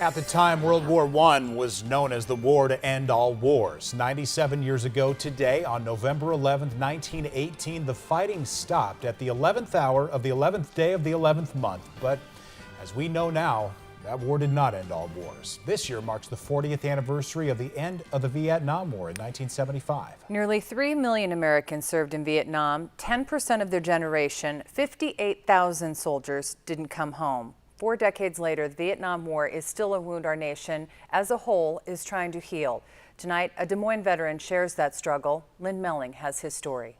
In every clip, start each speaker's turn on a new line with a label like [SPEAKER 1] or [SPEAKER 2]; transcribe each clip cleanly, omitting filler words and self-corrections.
[SPEAKER 1] At the time, World War I was known as the war to end all wars. 97 years ago today, on November 11th, 1918, the fighting stopped at the 11th hour of the 11th day of the 11th month. But as we know now, that war did not end all wars. This year marks the 40th anniversary of the end of the Vietnam War in 1975.
[SPEAKER 2] Nearly 3 million Americans served in Vietnam. 10% of their generation, 58,000 soldiers, didn't come home. 4 decades later, the Vietnam War is still a wound our nation as a whole is trying to heal. Tonight, a Des Moines veteran shares that struggle. Lynn Melling has his story.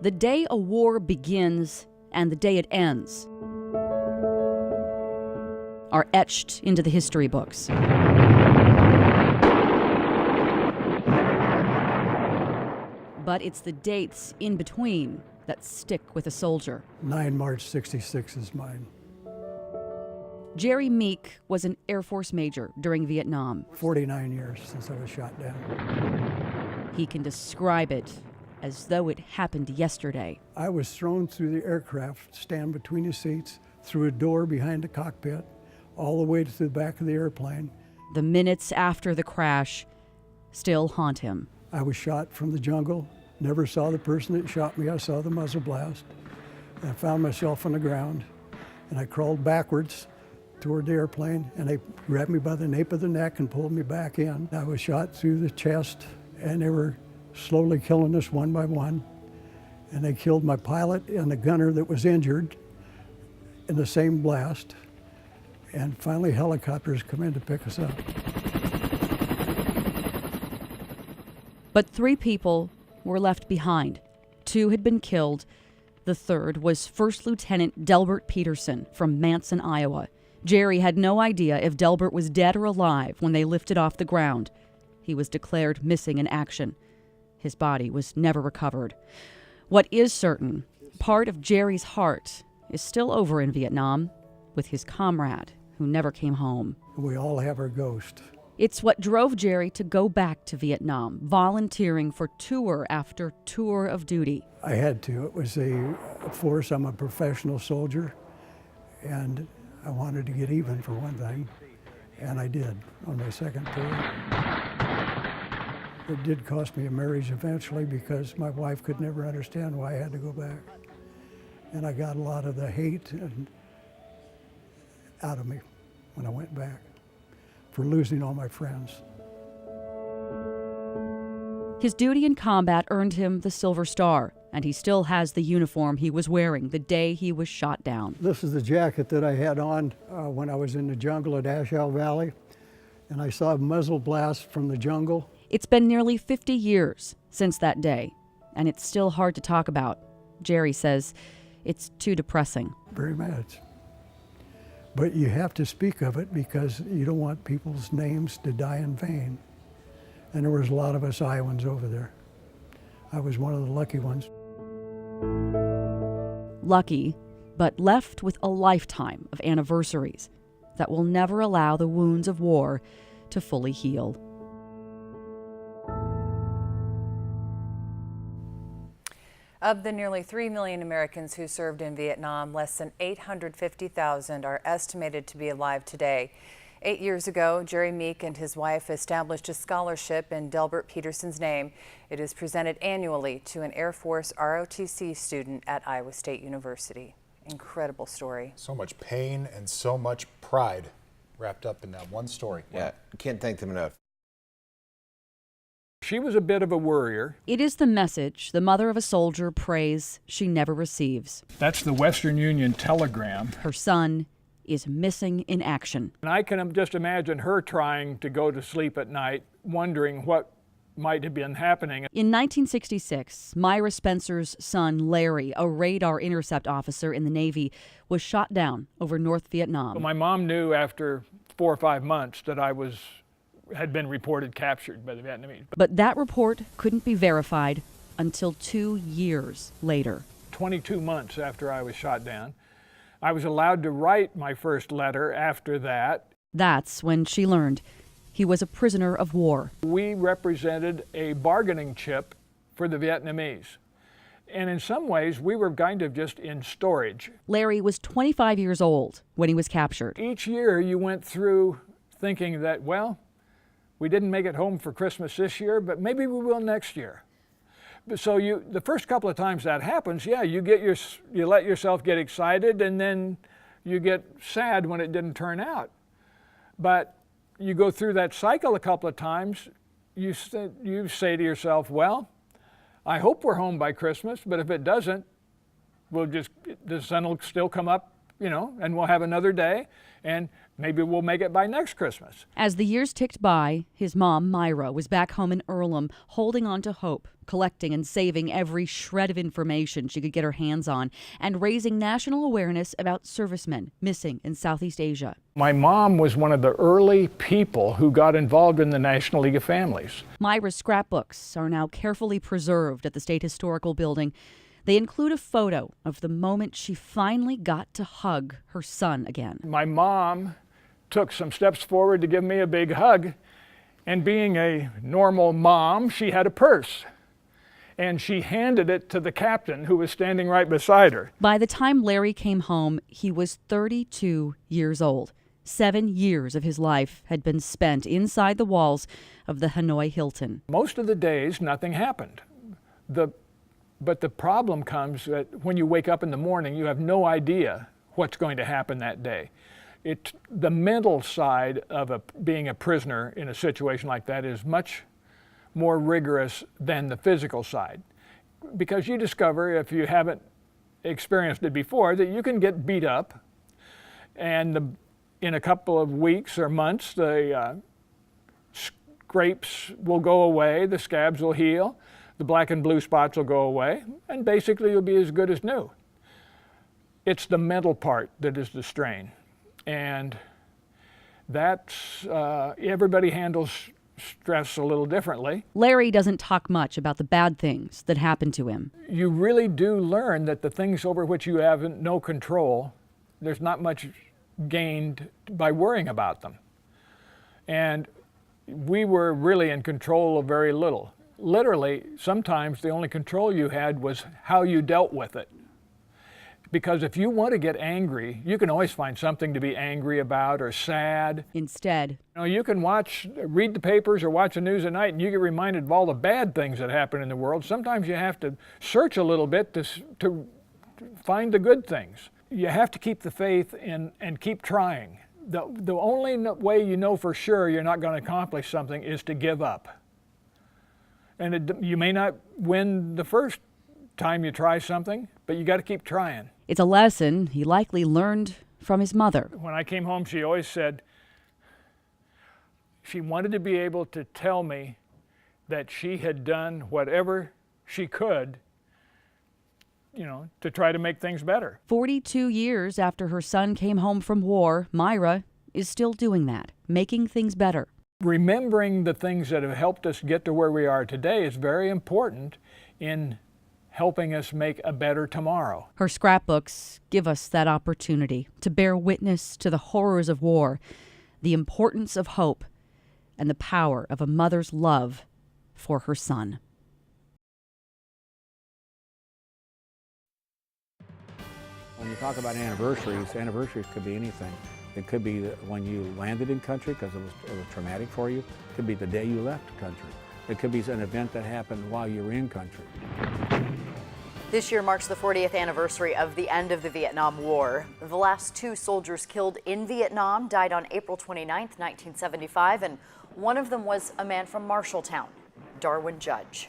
[SPEAKER 3] The day a war begins and the day it ends are etched into the history books. But it's the dates in between that stick with a soldier.
[SPEAKER 4] 9 March 66 is mine.
[SPEAKER 3] Jerry Meek was an Air Force major during Vietnam.
[SPEAKER 4] 49 years since I was shot down.
[SPEAKER 3] He can describe it as though it happened yesterday.
[SPEAKER 4] I was thrown through the aircraft, stand between the seats, through a door behind the cockpit, all the way to the back of the airplane.
[SPEAKER 3] The minutes after the crash still haunt him.
[SPEAKER 4] I was shot from the jungle, never saw the person that shot me. I saw the muzzle blast. And I found myself on the ground, and I crawled backwards toward the airplane, and they grabbed me by the nape of the neck and pulled me back in. I was shot through the chest, and they were slowly killing us one by one. And they killed my pilot and the gunner that was injured in the same blast. And finally, helicopters come in to pick us up.
[SPEAKER 3] But 3 people were left behind. 2 had been killed. The third was First Lieutenant Delbert Peterson from Manson, Iowa. Jerry had no idea if Delbert was dead or alive when they lifted off the ground. He was declared missing in action. His body was never recovered. What is certain, part of Jerry's heart is still over in Vietnam with his comrade who never came home.
[SPEAKER 4] We all have our ghost.
[SPEAKER 3] It's what drove Jerry to go back to Vietnam, volunteering for tour after tour of duty.
[SPEAKER 4] I had to. It was a force. I'm a professional soldier, and I wanted to get even for one thing, and I did on my second tour. It did cost me a marriage eventually because my wife could never understand why I had to go back. And I got a lot of the hate out of me when I went back for losing all my friends.
[SPEAKER 3] His duty in combat earned him the Silver Star, and he still has the uniform he was wearing the day he was shot down.
[SPEAKER 4] This is the jacket that I had on when I was in the jungle at Ashow Valley, and I saw a muzzle blast from the jungle.
[SPEAKER 3] It's been nearly 50 years since that day, and it's still hard to talk about. Jerry says it's too depressing.
[SPEAKER 4] Very much. But you have to speak of it because you don't want people's names to die in vain. And there was a lot of us Iowans over there. I was one of the lucky ones.
[SPEAKER 3] Lucky, but left with a lifetime of anniversaries that will never allow the wounds of war to fully heal.
[SPEAKER 2] Of the nearly 3 million Americans who served in Vietnam, less than 850,000 are estimated to be alive today. 8 years ago, Jerry Meek and his wife established a scholarship in Delbert Peterson's name. It is presented annually to an Air Force ROTC student at Iowa State University. Incredible story.
[SPEAKER 1] So much pain and so much pride wrapped up in that one story.
[SPEAKER 5] Yeah, can't thank them enough.
[SPEAKER 6] She was a bit of a worrier.
[SPEAKER 3] It is the message the mother of a soldier prays she never receives.
[SPEAKER 6] That's the Western Union telegram.
[SPEAKER 3] Her son is missing in action.
[SPEAKER 6] And I can just imagine her trying to go to sleep at night, wondering what might have been happening.
[SPEAKER 3] In 1966, Myra Spencer's son, Larry, a radar intercept officer in the Navy, was shot down over North Vietnam.
[SPEAKER 6] My mom knew after 4 or 5 months that I had been reported captured by the Vietnamese.
[SPEAKER 3] But that report couldn't be verified until 2 years later.
[SPEAKER 6] 22 months after I was shot down. I was allowed to write my first letter after that.
[SPEAKER 3] That's when she learned he was a prisoner of war.
[SPEAKER 6] We represented a bargaining chip for the Vietnamese. And in some ways, we were kind of just in storage.
[SPEAKER 3] Larry was 25 years old when he was captured.
[SPEAKER 6] Each year you went through thinking that, well, we didn't make it home for Christmas this year, but maybe we will next year. So the first couple of times that happens, yeah, you let yourself get excited, and then you get sad when it didn't turn out. But you go through that cycle a couple of times, you say to yourself, well, I hope we're home by Christmas, but if it doesn't, the sun will still come up, and we'll have another day, and maybe we'll make it by next Christmas.
[SPEAKER 3] As the years ticked by, his mom, Myra, was back home in Earlham, holding on to hope, collecting and saving every shred of information she could get her hands on, and raising national awareness about servicemen missing in Southeast Asia.
[SPEAKER 6] My mom was one of the early people who got involved in the National League of Families.
[SPEAKER 3] Myra's scrapbooks are now carefully preserved at the State Historical Building. They include a photo of the moment she finally got to hug her son again.
[SPEAKER 6] My mom took some steps forward to give me a big hug, and being a normal mom, she had a purse. And she handed it to the captain who was standing right beside her.
[SPEAKER 3] By the time Larry came home, he was 32 years old. 7 years of his life had been spent inside the walls of the Hanoi Hilton.
[SPEAKER 6] Most of the days, nothing happened. But the problem comes that when you wake up in the morning, you have no idea what's going to happen that day. The mental side of being a prisoner in a situation like that is much more rigorous than the physical side, because you discover, if you haven't experienced it before, that you can get beat up, and in a couple of weeks or months, the scrapes will go away, the scabs will heal, the black and blue spots will go away, and basically you'll be as good as new. It's the mental part that is the strain, and that's everybody handles stress a little differently.
[SPEAKER 3] Larry doesn't talk much about the bad things that happened to him.
[SPEAKER 6] You really do learn that the things over which you have no control, there's not much gained by worrying about them. And we were really in control of very little. Literally, sometimes the only control you had was how you dealt with it. Because if you want to get angry, you can always find something to be angry about or sad.
[SPEAKER 3] Instead,
[SPEAKER 6] You can read the papers or watch the news at night, and you get reminded of all the bad things that happen in the world. Sometimes you have to search a little bit to find the good things. You have to keep the faith and keep trying. The only way you know for sure you're not going to accomplish something is to give up. And you may not win the first time you try something, but you got to keep trying.
[SPEAKER 3] it's a lesson he likely learned from his mother.
[SPEAKER 6] When I came home, she always said she wanted to be able to tell me that she had done whatever she could, to try to make things better.
[SPEAKER 3] 42 years after her son came home from war, Myra is still doing that, making things better.
[SPEAKER 6] Remembering the things that have helped us get to where we are today is very important in helping us make a better tomorrow.
[SPEAKER 3] Her scrapbooks give us that opportunity to bear witness to the horrors of war, the importance of hope, and the power of a mother's love for her son.
[SPEAKER 5] When you talk about anniversaries could be anything. It could be when you landed in country because it was traumatic for you. It could be the day you left country. It could be an event that happened while you were in country.
[SPEAKER 7] This year marks the 40th anniversary of the end of the Vietnam War. The last 2 soldiers killed in Vietnam died on April 29, 1975, and one of them was a man from Marshalltown, Darwin Judge.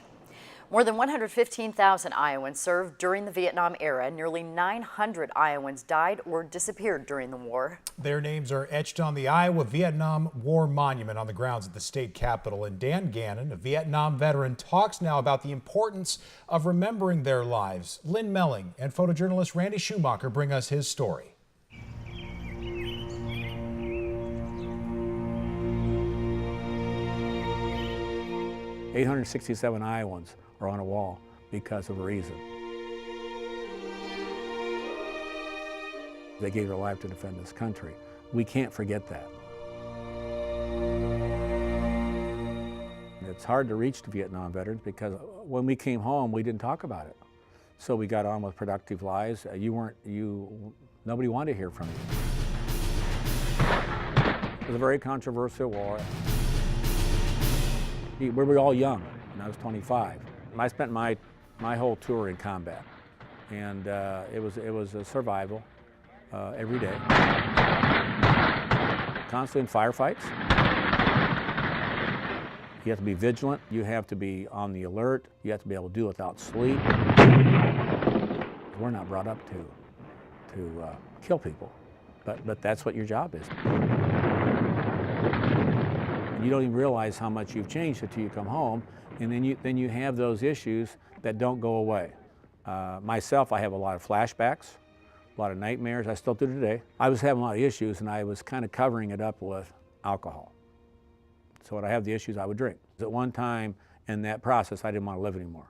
[SPEAKER 7] More than 115,000 Iowans served during the Vietnam era. Nearly 900 Iowans died or disappeared during the war.
[SPEAKER 1] Their names are etched on the Iowa Vietnam War Monument on the grounds of the state capitol. And Dan Gannon, a Vietnam veteran, talks now about the importance of remembering their lives. Lynn Melling and photojournalist Randy Schumacher bring us his story.
[SPEAKER 5] 867 Iowans are on a wall because of a reason. They gave their life to defend this country. We can't forget that. It's hard to reach the Vietnam veterans because when we came home, we didn't talk about it. So we got on with productive lives. Nobody wanted to hear from you. It was a very controversial war. We were all young, and I was 25. I spent my whole tour in combat, and it was a survival every day. Constantly in firefights. You have to be vigilant. You have to be on the alert. You have to be able to do it without sleep. We're not brought up to kill people, but that's what your job is. You don't even realize how much you've changed until you come home, and then you have those issues that don't go away. Myself, I have a lot of flashbacks, a lot of nightmares. I still do today. I was having a lot of issues, and I was kind of covering it up with alcohol. So when I have the issues, I would drink. At one time in that process, I didn't want to live anymore.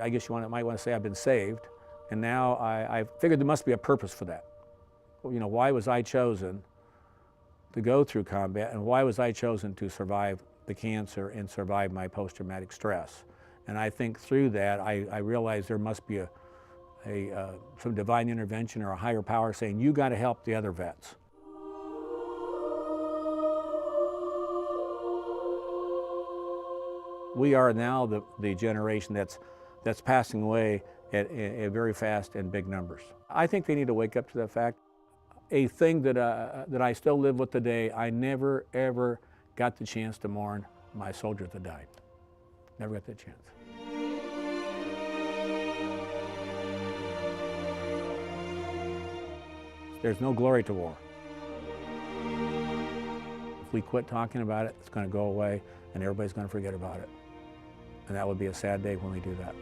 [SPEAKER 5] I guess might want to say I've been saved, and now I figured there must be a purpose for that. You know, why was I chosen to go through combat, and why was I chosen to survive the cancer and survive my post-traumatic stress? And I think through that, I realized there must be some divine intervention or a higher power saying, you got to help the other vets. We are now the generation that's passing away at very fast and big numbers. I think they need to wake up to that fact. A thing that I still live with today, I never ever got the chance to mourn my soldiers that died. Never got that chance. There's no glory to war. If we quit talking about it, it's going to go away and everybody's going to forget about it. And that would be a sad day when we do that.